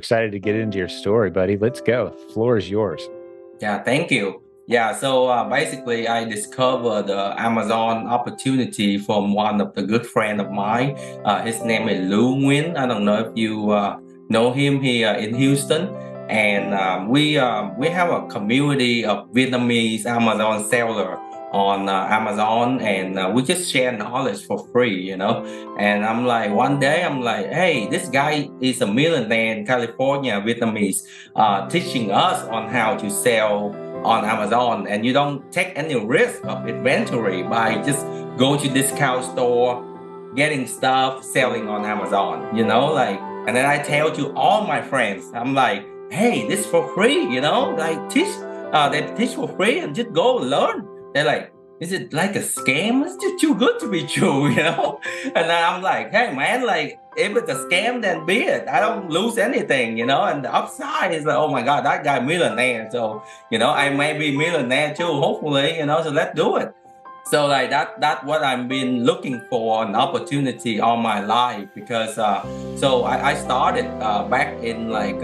Excited to get into your story, buddy. Let's go. The floor is yours. Yeah, thank you. Yeah, so basically, I discovered the Amazon opportunity from one of the good friend of mine. His name is Lou Nguyen. I don't know if you know him here in Houston. And we have a community of Vietnamese Amazon seller on Amazon, and we just share knowledge for free. And I'm like, one day I'm like, hey, this guy is a millionaire in California, Vietnamese, teaching us on how to sell on Amazon, and you don't take any risk of inventory by just going to discount store, getting stuff, selling on Amazon, like, and then I tell to all my friends, I'm like, hey, this for free, like they teach for free and just go learn. They're like, is it like a scam? It's just too good to be true. And then I'm like, hey man, like if it's a scam, then be it. I don't lose anything. And the upside is like, oh my God, that guy millionaire. So, I may be millionaire too, hopefully, so let's do it. So like that's what I've been looking for, an opportunity all my life, because so I started back in like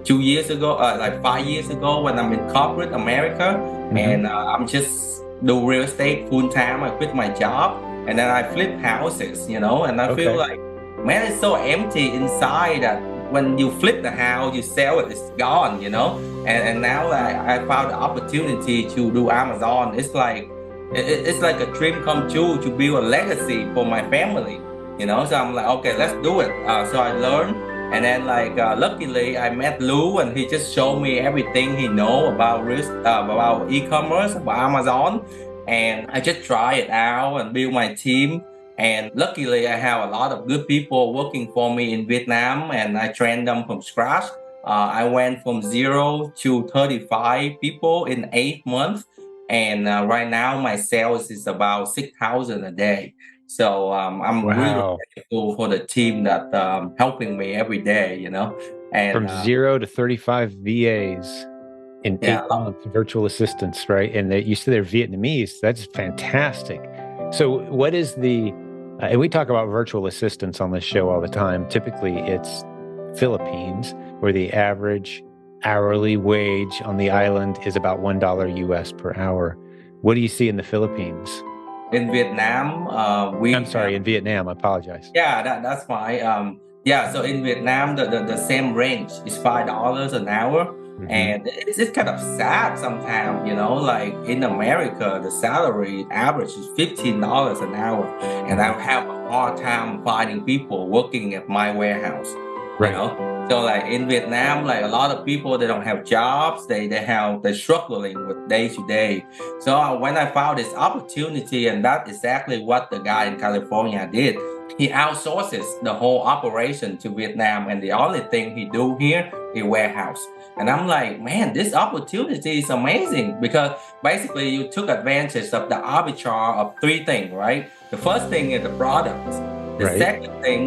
2 years ago, like 5 years ago, when I'm in corporate America. And I'm just do real estate full time. I quit my job and then I flip houses, and I feel like, man, it's so empty inside that when you flip the house, you sell it, it's gone. And now I found the opportunity to do Amazon. It's like a dream come true to build a legacy for my family. So I'm like, okay, let's do it. So I learned, and then like luckily I met Lou, and he just showed me everything he know about risk, about e-commerce, about Amazon, and I just try it out and build my team. And luckily I have a lot of good people working for me in Vietnam, and I train them from scratch. I went from 0 to 35 people in 8 months. And right now my sales is about 6,000 a day. So I'm really Wow. grateful for the team that helping me every day. And From 0 to 35 VAs in yeah, 8 months, virtual assistants, right? And you said they're Vietnamese. That's fantastic. So what is and we talk about virtual assistants on this show all the time. Typically it's Philippines, where the average hourly wage on the island is about $1 US per hour. What do you see in the Philippines? in Vietnam, I'm sorry, in Vietnam. I apologize. yeah, that's fine. Yeah, so in Vietnam, the same range is $5 an hour. Hmm. And it's kind of sad sometimes, like in America, the salary average is $15 an hour. And I have a hard time finding people working at my warehouse, you Right. know. So like in Vietnam, like a lot of people, they don't have jobs, they're struggling with day to day. So when I found this opportunity, and that's exactly what the guy in California did, he outsources the whole operation to Vietnam, and the only thing he do here is warehouse. And I'm like, man, this opportunity is amazing, because basically you took advantage of the arbitrage of three things, right? The first thing is the products. The Right. second thing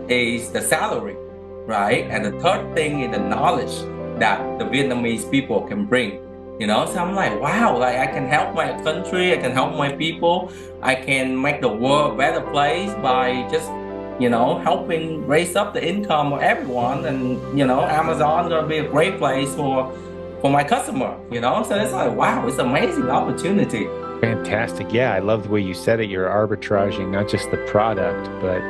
is the salary, right? And the third thing is the knowledge that the Vietnamese people can bring. So I'm like, wow, like I can help my country, I can help my people, I can make the world a better place by just helping raise up the income of everyone. And Amazon gonna be a great place for my customer. So it's like, wow, it's amazing opportunity. Fantastic. Yeah, I love the way you said it. You're arbitraging not just the product, but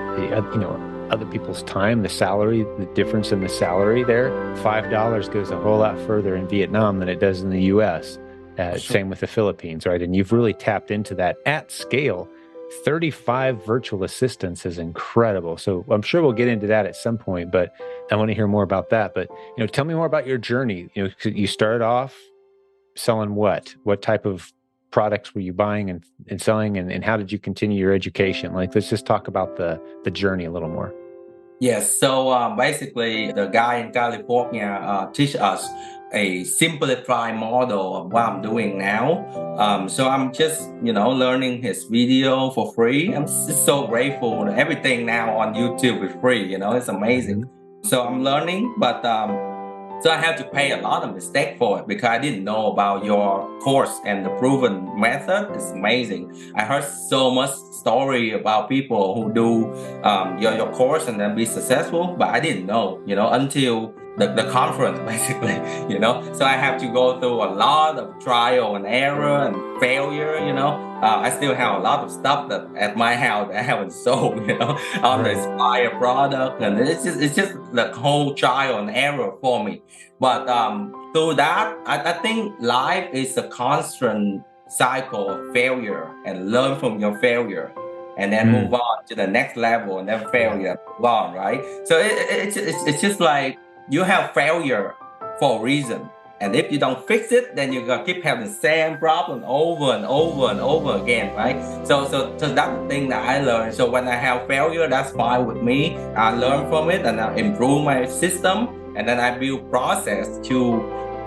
other people's time, the salary, the difference in the salary there. $5 goes a whole lot further in Vietnam than it does in the US. Sure. Same with the Philippines, right? And you've really tapped into that at scale. 35 virtual assistants is incredible. So I'm sure we'll get into that at some point, but I want to hear more about that. But, tell me more about your journey. You started off selling what? What type of products were you buying and selling, and how did you continue your education? Like, let's just talk about the journey a little more. Yes, so basically, the guy in California teach us a simplified model of what I'm doing now. So I'm just learning his video for free. I'm just so grateful. Everything now on YouTube is free. It's amazing. Mhm. So I'm learning, but So I have to pay a lot of mistake for it because I didn't know about your course, and the proven method is amazing. I heard so much story about people who do your course and then be successful, but I didn't know, until the conference basically, So I have to go through a lot of trial and error and failure. I still have a lot of stuff that at my house that I haven't sold, on the expired product, and it's just the whole trial and error for me. But through that, I think life is a constant cycle of failure, and learn from your failure, and then move on to the next level, and then failure, move on, right? So it's just like you have failure for a reason. And if you don't fix it, then you're gonna keep having the same problem over and over and over again, right? So that's the thing that I learned. So when I have failure, that's fine with me. I learn from it and I improve my system, and then I build process to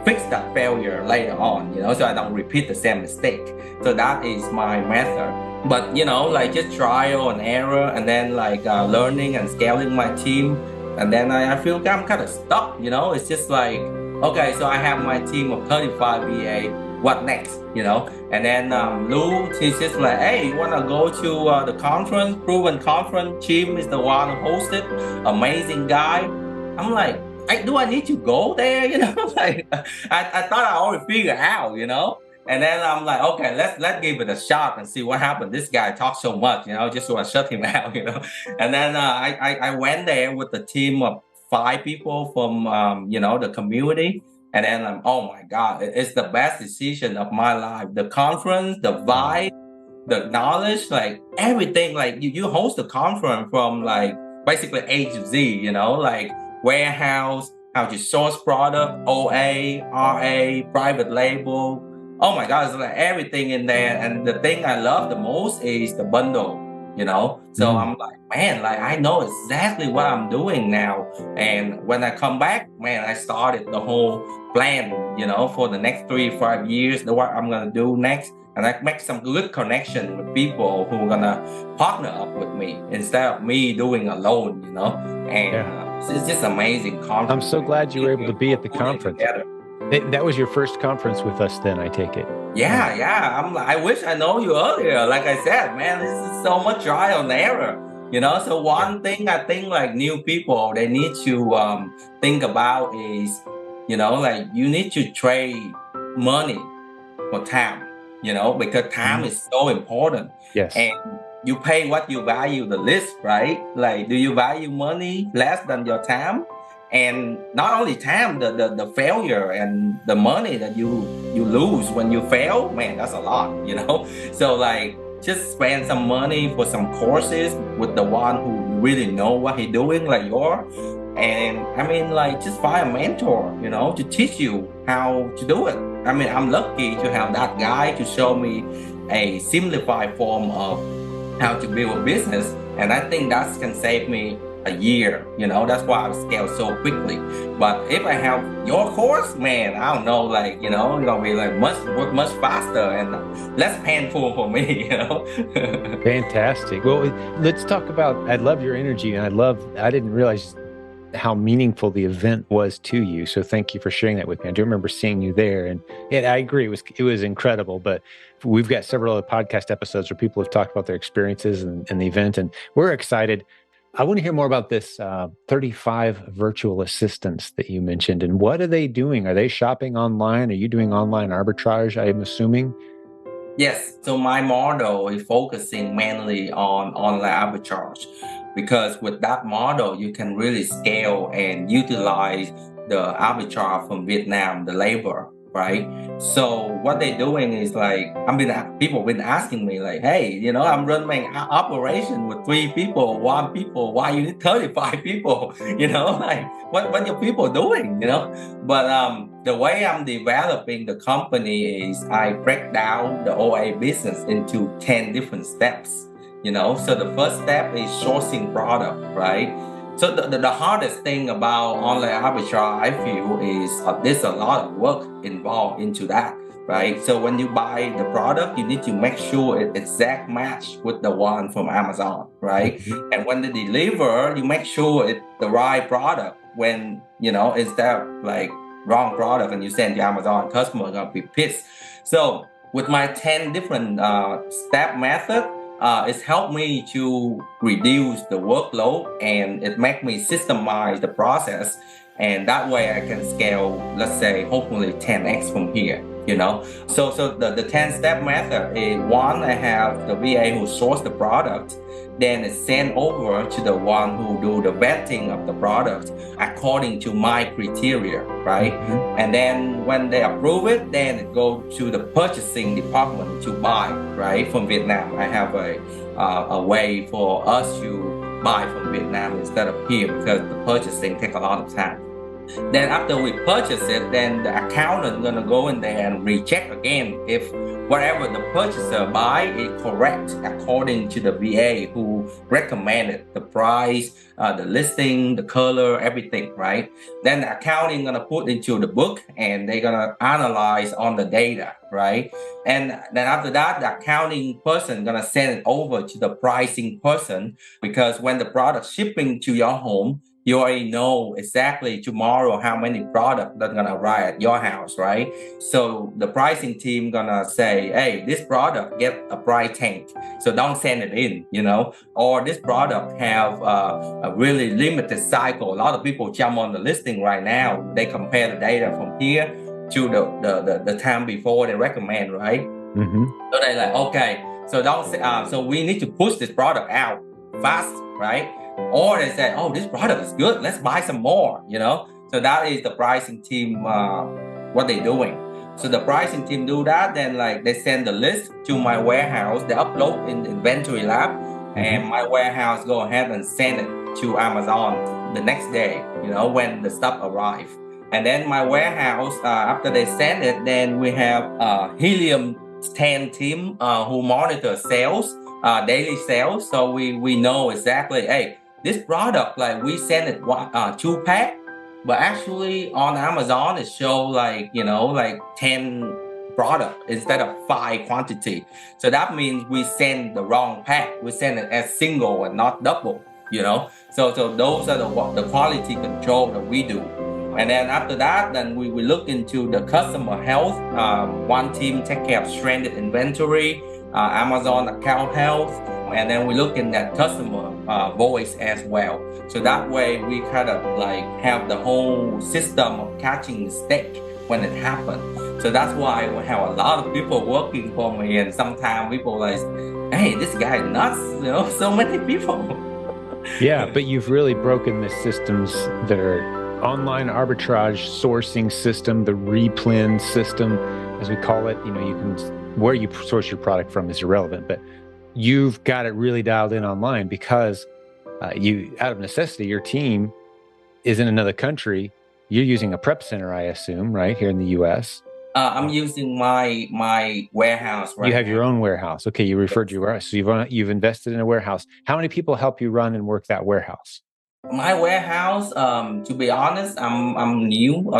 fix that failure later on, so I don't repeat the same mistake. So that is my method. But like just trial and error, and then like learning and scaling my team, and then I feel I'm kind of stuck. It's just like, okay, so I have my team of 35 VA. What next? And then Lou, she's just like, hey, you wanna go to the conference? Proven conference. Jim is the one who hosted. Amazing guy. I'm like, do I need to go there? Like I thought I already figured out. And then I'm like, okay, let's give it a shot and see what happens. This guy talks so much, just want to shut him out. And then I went there with a team of 5 people from the community, and then oh my God, it's the best decision of my life. The conference, the vibe, the knowledge, like everything. Like you host a conference from like basically A to Z, like warehouse, how to source product, OA, RA, private label. Oh my God, it's like everything in there. And the thing I love the most is the bundle, So I'm like, man, like I know exactly what I'm doing now. And when I come back, man, I started the whole plan, for the next 3-5 years, what I'm gonna do next. And I make some good connection with people who are gonna partner up with me instead of me doing alone, And it's just amazing conference. I'm so glad you were able to be at the conference. That was your first conference with us then, I take it. Yeah. I wish I know you earlier. Like I said, man, this is so much trial and error. So one thing I think like new people, they need to think about is, like you need to trade money for time, because time is so important. Yes. And you pay what you value the least, right? Like, do you value money less than your time? And not only time, the failure and the money that you lose when you fail, man, that's a lot, So like just spend some money for some courses with the one who really know what he's doing, like yours. And I mean, like just find a mentor, to teach you how to do it. I mean, I'm lucky to have that guy to show me a simplified form of how to build a business. And I think that can save me a year, that's why I've scaled so quickly. But if I have your course, man, I don't know, like, it's gonna be like much faster and less painful for me, Fantastic. Well, let's talk about, I love your energy, and I didn't realize how meaningful the event was to you. So thank you for sharing that with me. I do remember seeing you there, and I agree, it was incredible. But we've got several other podcast episodes where people have talked about their experiences and the event, and we're excited. I want to hear more about this 35 virtual assistants that you mentioned, and what are they doing? Are they shopping online? Are you doing online arbitrage, I'm assuming? Yes. So my model is focusing mainly on online arbitrage, because with that model, you can really scale and utilize the arbitrage from Vietnam, the labor, right? So what they're doing is like, people been asking me like, hey, I'm running an operation with 3 people, 1 people, why you need 35 people? Like what your people doing, But the way I'm developing the company is I break down the OA business into 10 different steps, So the first step is sourcing product, right? So the hardest thing about online arbitrage, I feel, is there's a lot of work involved into that, right? So when you buy the product, you need to make sure it exact match with the one from Amazon, right? And when they deliver, you make sure it's the right product when, instead of like wrong product and you send to Amazon, customer are gonna be pissed. So with my 10 different step method, it's helped me to reduce the workload, and it make me systemize the process. And that way I can scale, let's say, hopefully 10x from here, you know? So the 10 step method is, one, I have the VA who source the product, then it's sent over to the one who do the vetting of the product according to my criteria, right? Mm-hmm. And then when they approve it, then it goes to the purchasing department to buy, right? From Vietnam, I have a way for us to buy from Vietnam instead of here, because the purchasing take a lot of time. Then after we purchase it, then the accountant gonna go in there and recheck again if whatever the purchaser buy is correct according to the VA who recommended the price, the listing, the color, everything, right? Then the accounting gonna put into the book and they're gonna analyze on the data, right? And then after that, the accounting person gonna send it over to the pricing person, because when the product shipping to your home, you already know exactly tomorrow how many products that are gonna arrive at your house, right? So the pricing team gonna say, hey, this product get a price tank, so don't send it in, you know? Or this product have a really limited cycle. A lot of people jump on the listing right now. They compare the data from here to the time before they recommend, right? Mm-hmm. So they're like, okay, so don't so we need to push this product out fast, right? Or they say, oh, this product is good, let's buy some more, you know? So that is the pricing team, what they're doing. So the pricing team do that, then like they send the list to my warehouse, they upload in the inventory lab, and my warehouse go ahead and send it to Amazon the next day, you know, when the stuff arrive. And then my warehouse, after they send it, then we have Helium 10 team who monitor sales, daily sales. So we know exactly, hey, this product, like we send it 2 pack, but actually on Amazon it show like, you know, like 10 product instead of 5 quantity. So that means we send the wrong pack. We send it as single and not double, you know. So those are the quality control that we do. And then after that, then we look into the customer health. One team take care of stranded inventory, Amazon account health, and then we look in that customer voice as well. So that way we kind of like have the whole system of catching mistake when it happens. So that's why we have a lot of people working for me, and sometimes people like, hey, this guy is nuts, you know, so many people. Yeah, but you've really broken the systems that are online arbitrage sourcing system, the replin system, as we call it. You know, you can, where you source your product from is irrelevant, but you've got it really dialed in online because you, out of necessity, your team is in another country. You're using a prep center, I assume, right, here in the U.S. I'm using my warehouse right You have now. your own warehouse. Okay, you referred to your warehouse. So you've invested in a warehouse. How many people help you run and work that warehouse? My warehouse, to be honest, I'm new.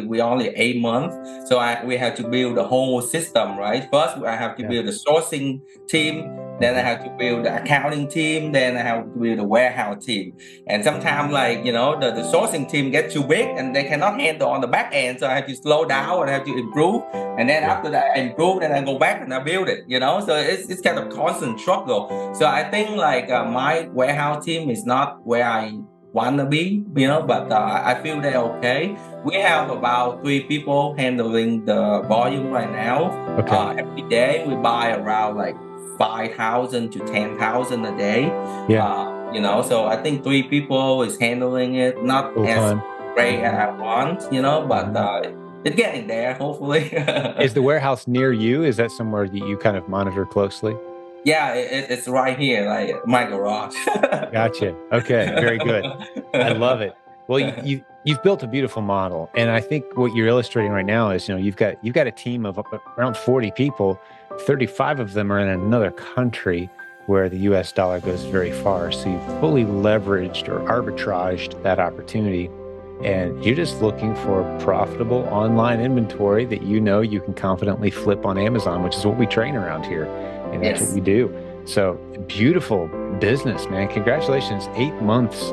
We only 8 months, so we have to build the whole system, right? First, I have to build the sourcing team, then I have to build the accounting team, then I have to build the warehouse team. And sometimes, like, you know, the sourcing team gets too big and they cannot handle on the back end, so I have to slow down and I have to improve. And then after that, I improve, then I go back and I build it, you know. So it's kind of constant struggle. So I think like my warehouse team is not where I wanna be, you know, but I feel they're okay. We have about 3 people handling the volume right now. Okay. Every day we buy around like 5,000 to 10,000 a day. Yeah. You know, so I think 3 people is handling it, not as great as I want, you know, but it's getting there, hopefully. Is the warehouse near you? Is that somewhere that you kind of monitor closely? Yeah, it's right here, like my garage. Gotcha. Okay, very good. I love it. Well, you've built a beautiful model, and I think what you're illustrating right now is, you know, you've got a team of around 40 people. 35 of them are in another country where the U.S. dollar goes very far. So you've fully leveraged or arbitraged that opportunity, and you're just looking for profitable online inventory that you know you can confidently flip on Amazon, which is what we train around here. And that's what we do. So beautiful business, man. Congratulations. 8 months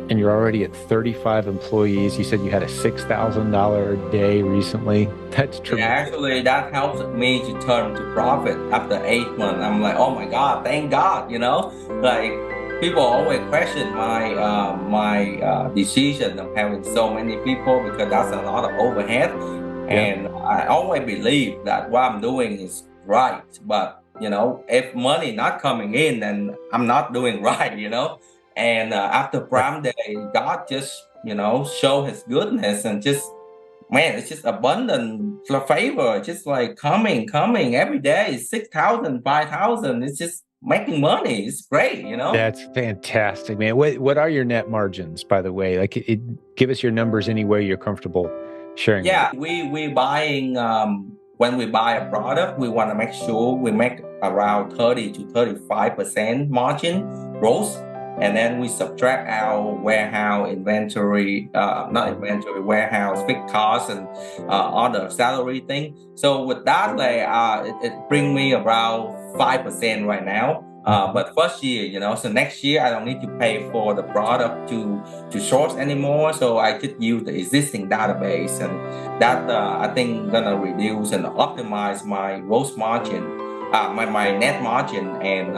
and you're already at 35 employees. You said you had a $6,000 a day recently. That's Yeah, tremendous. actually, that helps me to turn to profit after 8 months. I'm like, oh my God, thank God, you know? Like, people always question my decision of having so many people because that's a lot of overhead. Yeah, And I always believe that what I'm doing is right. But, if money not coming in, then I'm not doing right, you know? And after right. Prime Day, God just, show his goodness and just man, it's just abundant favor, just like coming every day, 6,000, 5,000. It's just making money. It's great, you know? That's fantastic, man. What are your net margins, by the way? Like, give us your numbers any way you're comfortable sharing them. Yeah, we buying when we buy a product, we want to make sure we make around 30 to 35% margin gross. And then we subtract our warehouse inventory, not inventory, warehouse fixed costs and other salary thing. So with that, like, it bring me around 5% right now. Mhm. But first year, so next year I don't need to pay for the product to source anymore. So I just use the existing database, and that I think gonna reduce and optimize my gross margin, my net margin, and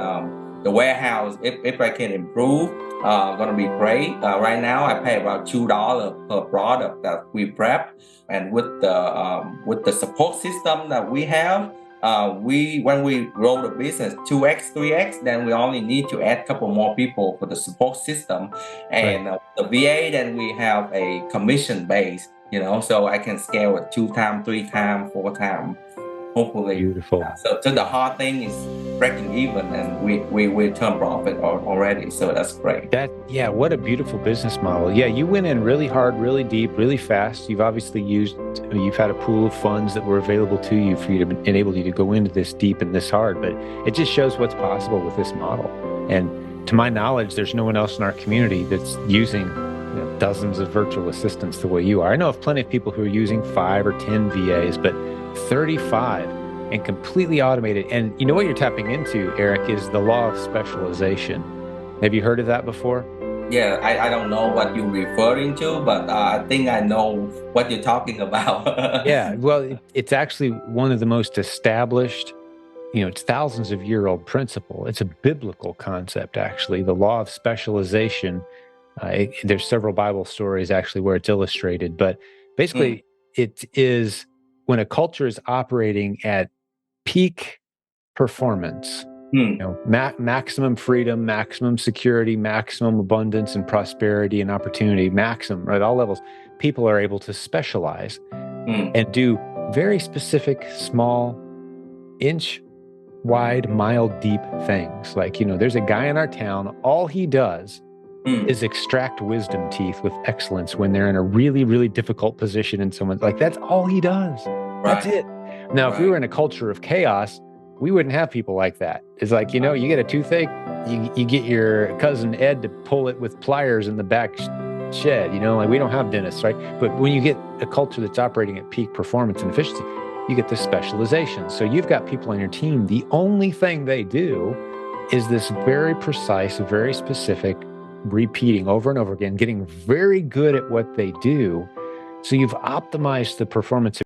the warehouse. If I can improve, gonna be great. Right now I pay about $2 per product that we prep, and with the support system that we have, we when we grow the business 2x 3x, then we only need to add a couple more people for the support system, Right. and the VA, then we have a commission base, so I can scale it 2 times, 3 times, 4 times, hopefully. Beautiful. So the hard thing is breaking even, and we turn profit already, so that's great. Yeah, what a beautiful business model. Yeah, you went in really hard, really deep, really fast. You've had a pool of funds that were available to you for you to enable you to go into this deep and this hard, but it just shows what's possible with this model. And to my knowledge, there's no one else in our community that's using dozens of virtual assistants the way you are. I know of plenty of people who are using 5 or 10 VAs, but 35 and completely automated. And you know what you're tapping into, Eric, is the law of specialization. Have you heard of that before? Yeah, I don't know what you're referring to, but I think I know what you're talking about. Yeah, well, it's actually one of the most established, it's thousands of year old principle. It's a biblical concept, actually, the law of specialization. There's several Bible stories actually where it's illustrated, but Mm, basically, it is when a culture is operating at peak performance, mm, maximum freedom, maximum security, maximum abundance and prosperity and opportunity, maximum at all levels. People are able to specialize mm, and do very specific, small, inch wide, mile deep things. Like, there's a guy in our town, all he does mm. is extract wisdom teeth with excellence when they're in a really, really difficult position and someone's like, that's all he does. That's Right, it. Now, if we right. were in a culture of chaos, we wouldn't have people like that. It's like, you get a toothache, you get your cousin Ed to pull it with pliers in the back shed, like we don't have dentists, right? But when you get a culture that's operating at peak performance and efficiency, you get this specialization. So you've got people on your team, the only thing they do is this very precise, very specific, repeating over and over again, getting very good at what they do. So you've optimized the performance